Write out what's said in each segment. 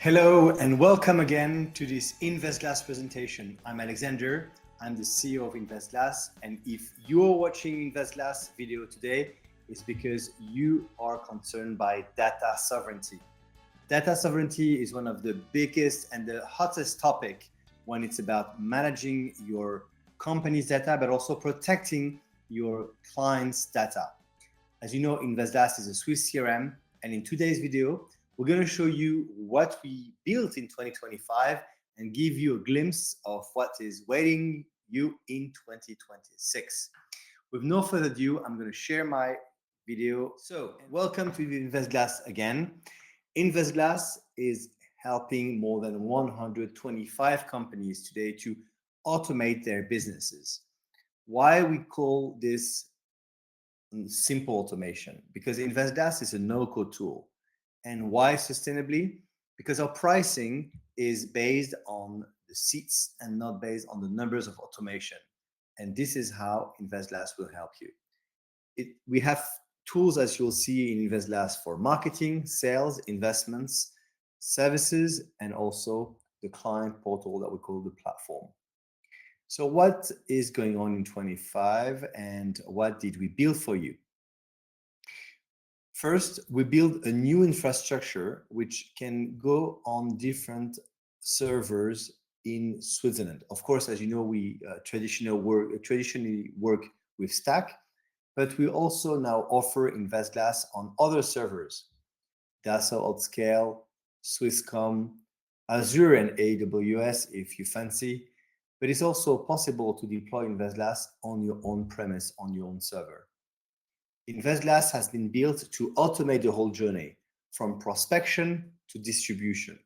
Hello and welcome again to this InvestGlass presentation. I'm Alexander, I'm the CEO of InvestGlass, and if you're watching InvestGlass video today, it's because you are concerned by data sovereignty. Data sovereignty is one of the biggest and the hottest topic when it's about managing your company's data, but also protecting your clients' data. As you know, InvestGlass is a Swiss CRM, and in today's video, we're going to show you what we built in 2025 and give you a glimpse of what is waiting you in 2026. With no further ado, I'm going to share my video. So, welcome to the InvestGlass again. InvestGlass is helping more than 125 companies today to automate their businesses. Why we call this simple automation? Because InvestGlass is a no-code tool. And why sustainably? Because our pricing is based on the seats and not based on the numbers of automation. And this is how InvestGlass will help you. We have tools, as you'll see in InvestGlass, for marketing, sales, investments, services, and also the client portal that we call the platform. So what is going on in 25 and what did we build for you? First, we build a new infrastructure which can go on different servers in Switzerland. Of course, as you know, we traditionally work with Stack, but we also now offer InvestGlass on other servers, Dassault AutoScale, Swisscom, Azure and AWS if you fancy, but it's also possible to deploy InvestGlass on your own premise, on your own server. InvestGlass has been built to automate the whole journey from prospection to distribution.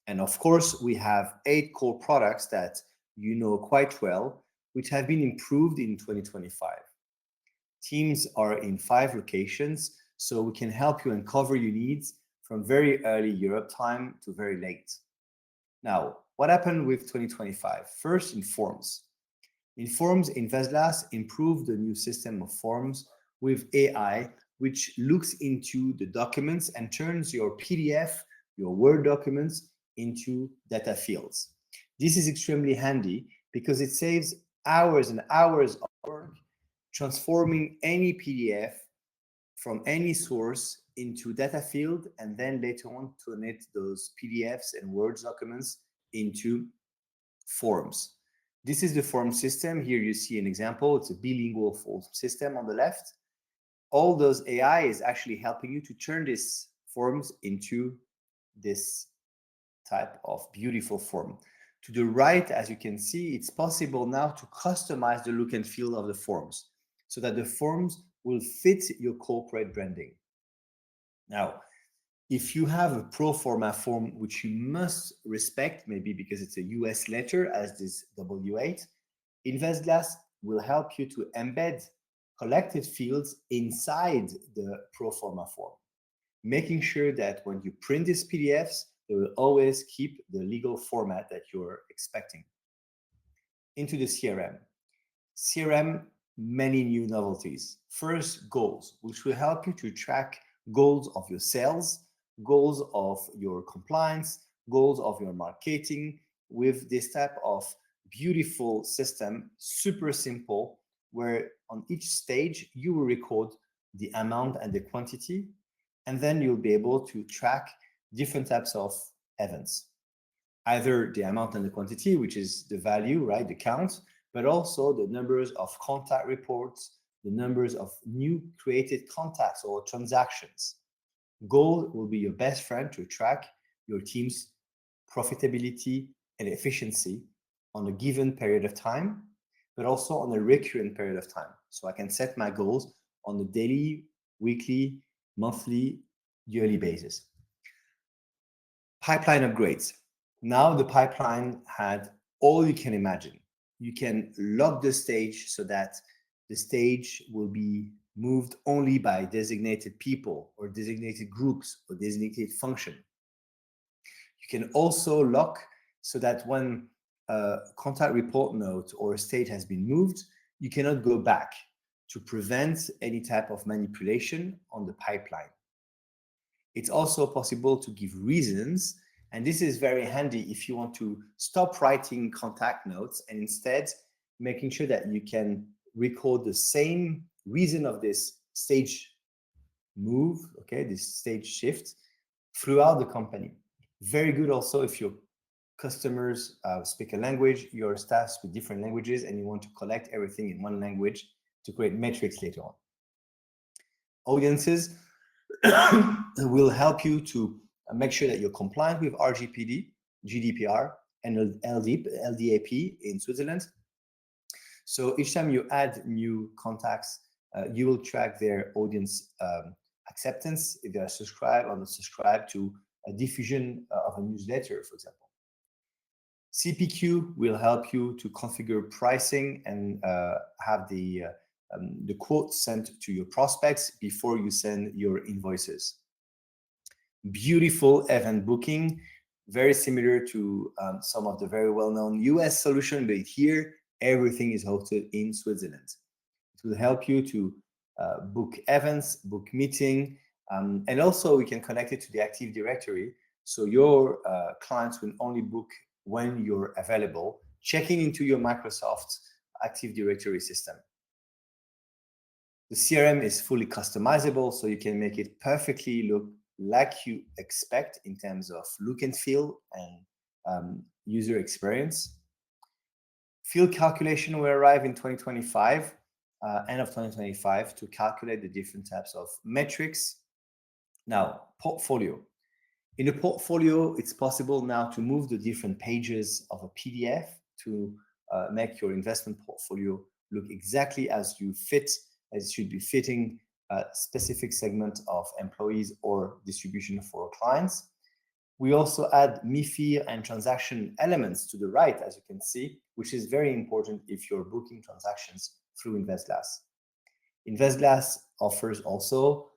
And of course, we have 8 core products that you know quite well, which have been improved in 2025. Teams are in 5 locations, so we can help you and cover your needs from very early Europe time to very late. Now, what happened with 2025? First, in forms. In forms, InvestGlass improved the new system of forms with AI, which looks into the documents and turns your PDF, your Word documents, into data fields. This is extremely handy because it saves hours and hours of work transforming any PDF from any source into data field and then later on turn those PDFs and Word documents into forms. This is the form system. Here you see an example. It's a bilingual form system on the left. All those AI is actually helping you to turn these forms into this type of beautiful form. To the right, as you can see, it's possible now to customize the look and feel of the forms so that the forms will fit your corporate branding. Now, if you have a pro forma form, which you must respect, maybe because it's a US letter as this W8, InvestGlass will help you to embed collected fields inside the pro forma form, making sure that when you print these PDFs, they will always keep the legal format that you're expecting. Into the CRM. CRM, many new novelties. First, goals, which will help you to track goals of your sales, goals of your compliance, goals of your marketing with this type of beautiful system, super simple, where on each stage you will record the amount and the quantity, and then you'll be able to track different types of events. Either the amount and the quantity, which is the value, right, the count, but also the numbers of contact reports, the numbers of new created contacts or transactions. Goal will be your best friend to track your team's profitability and efficiency on a given period of time, but also on a recurrent period of time. So I can set my goals on a daily, weekly, monthly, yearly basis. Pipeline upgrades. Now the pipeline had all you can imagine. You can lock the stage so that the stage will be moved only by designated people or designated groups or designated function. You can also lock so that when a contact report note or a state has been moved, you cannot go back to prevent any type of manipulation on the pipeline. It's also possible to give reasons And this is very handy if you want to stop writing contact notes and instead making sure that you can record the same reason of this stage move, okay, this stage shift throughout the company. Very good also if your customers speak a language, your staff speak different languages, and you want to collect everything in one language to create metrics later on. Audiences will help you to make sure that you're compliant with RGPD, GDPR, and LDAP in Switzerland. So each time you add new contacts, you will track their audience acceptance, if they are subscribed or not subscribed to a diffusion of a newsletter, for example. CPQ will help you to configure pricing and have the quote sent to your prospects before you send your invoices. Beautiful event booking, very similar to some of the very well-known US solution, but here everything is hosted in Switzerland. It will help you to book events, book meeting, and also we can connect it to the Active Directory. So your clients will only book when you're available, checking into your Microsoft Active Directory system. The CRM is fully customizable, so you can make it perfectly look like you expect in terms of look and feel and user experience. Field calculation will arrive in 2025, end of 2025, to calculate the different types of metrics. Now, portfolio. In a portfolio, it's possible now to move the different pages of a PDF to make your investment portfolio look exactly as you fit, as it should be fitting a specific segment of employees or distribution for clients. We also add MiFIR and transaction elements to the right, as you can see, which is very important if you're booking transactions through InvestGlass. InvestGlass offers also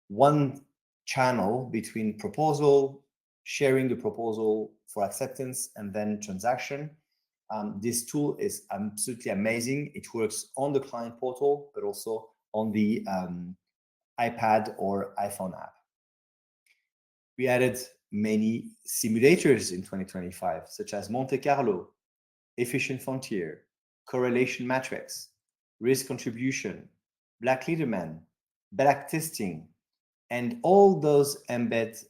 one channel between proposal, sharing the proposal for acceptance, and then transaction. This tool is absolutely amazing. It works on the client portal, but also on the iPad or iPhone app. We added many simulators in 2025, such as Monte Carlo, Efficient Frontier, Correlation Matrix, Risk Contribution, Black Leaderman, back testing, and all those embed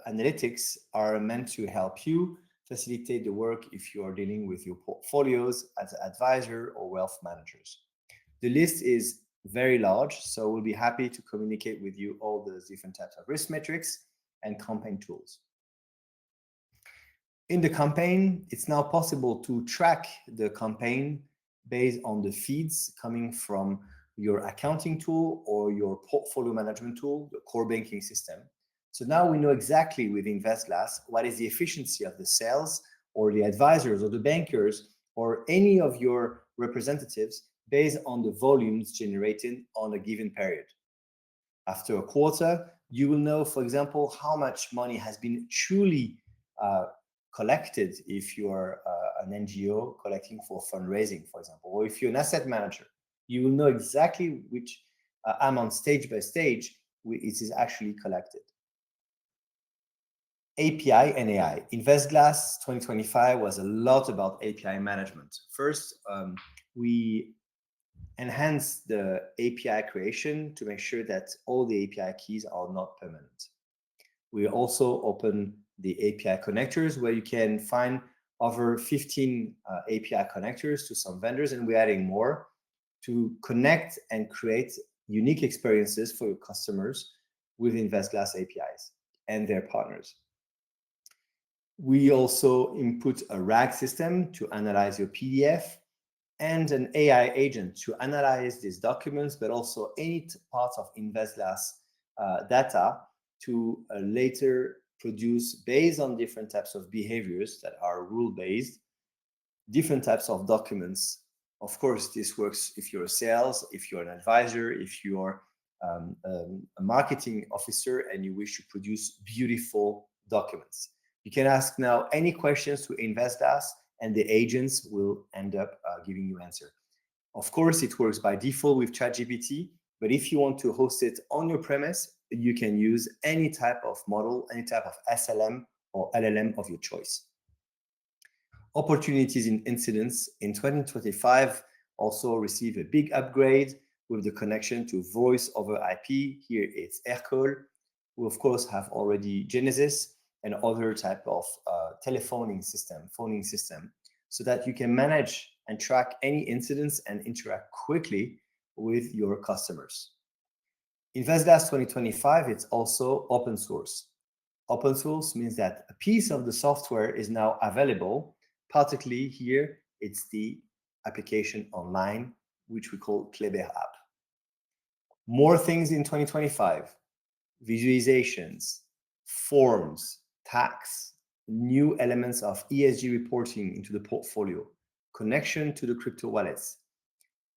analytics are meant to help you facilitate the work if you are dealing with your portfolios as an advisor or wealth managers. The list is very large, so we'll be happy to communicate with you all those different types of risk metrics and campaign tools. In the campaign, it's now possible to track the campaign based on the feeds coming from your accounting tool or your portfolio management tool, the core banking system. So now we know exactly with InvestGlass what is the efficiency of the sales or the advisors or the bankers or any of your representatives based on the volumes generated on a given period. After a quarter, you will know, for example, how much money has been truly collected if you are an NGO collecting for fundraising, for example, or if you're an asset manager. You will know exactly which amount stage by stage it is actually collected. API and AI. InvestGlass 2025 was a lot about API management. First, we enhanced the API creation to make sure that all the API keys are not permanent. We also open the API connectors where you can find over 15 API connectors to some vendors, and we're adding more to connect and create unique experiences for your customers with InvestGlass APIs and their partners. We also input a RAG system to analyze your PDF and an AI agent to analyze these documents, but also any parts of InvestGlass data to later produce, based on different types of behaviors that are rule-based, different types of documents. Of course, this works if you're a sales, if you're an advisor, if you're a marketing officer and you wish to produce beautiful documents. You can ask now any questions to InvestGlass and the agents will end up giving you answer. Of course, it works by default with ChatGPT, but if you want to host it on your premise, you can use any type of model, any type of SLM or LLM of your choice. Opportunities in incidents in 2025 also receive a big upgrade with the connection to voice over IP. Here it's AirCall. We of course have already Genesis and other type of phoning system, so that you can manage and track any incidents and interact quickly with your customers. InvestGlass 2025, it's also open source. Open source means that a piece of the software is now available. Particularly here, it's the application online, which we call Kleber app. More things in 2025, visualizations, forms, tax, new elements of ESG reporting into the portfolio, connection to the crypto wallets,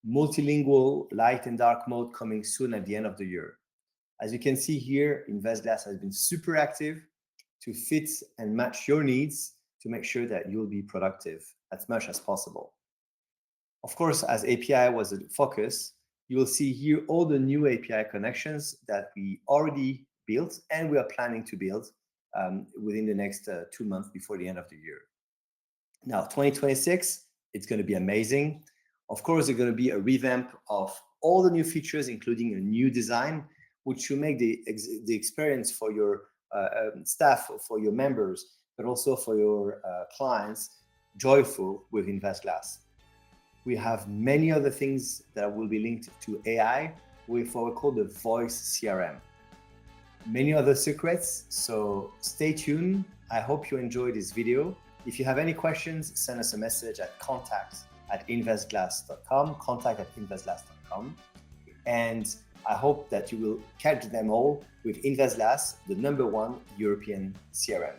multilingual light and dark mode coming soon at the end of the year. As you can see here, InvestGlass has been super active to fit and match your needs to make sure that you'll be productive as much as possible. Of course, as API was a focus, you will see here all the new API connections that we already built and we are planning to build within the next 2 months before the end of the year. Now, 2026, it's going to be amazing. Of course, there's going to be a revamp of all the new features, including a new design, which will make the experience for your staff, for your members, but also for your clients, joyful with InvestGlass. We have many other things that will be linked to AI with what we call the voice CRM. Many other secrets, so stay tuned. I hope you enjoyed this video. If you have any questions, send us a message at contact@investglass.com, contact@investglass.com. And I hope that you will catch them all with InvestGlass, the #1 European CRM.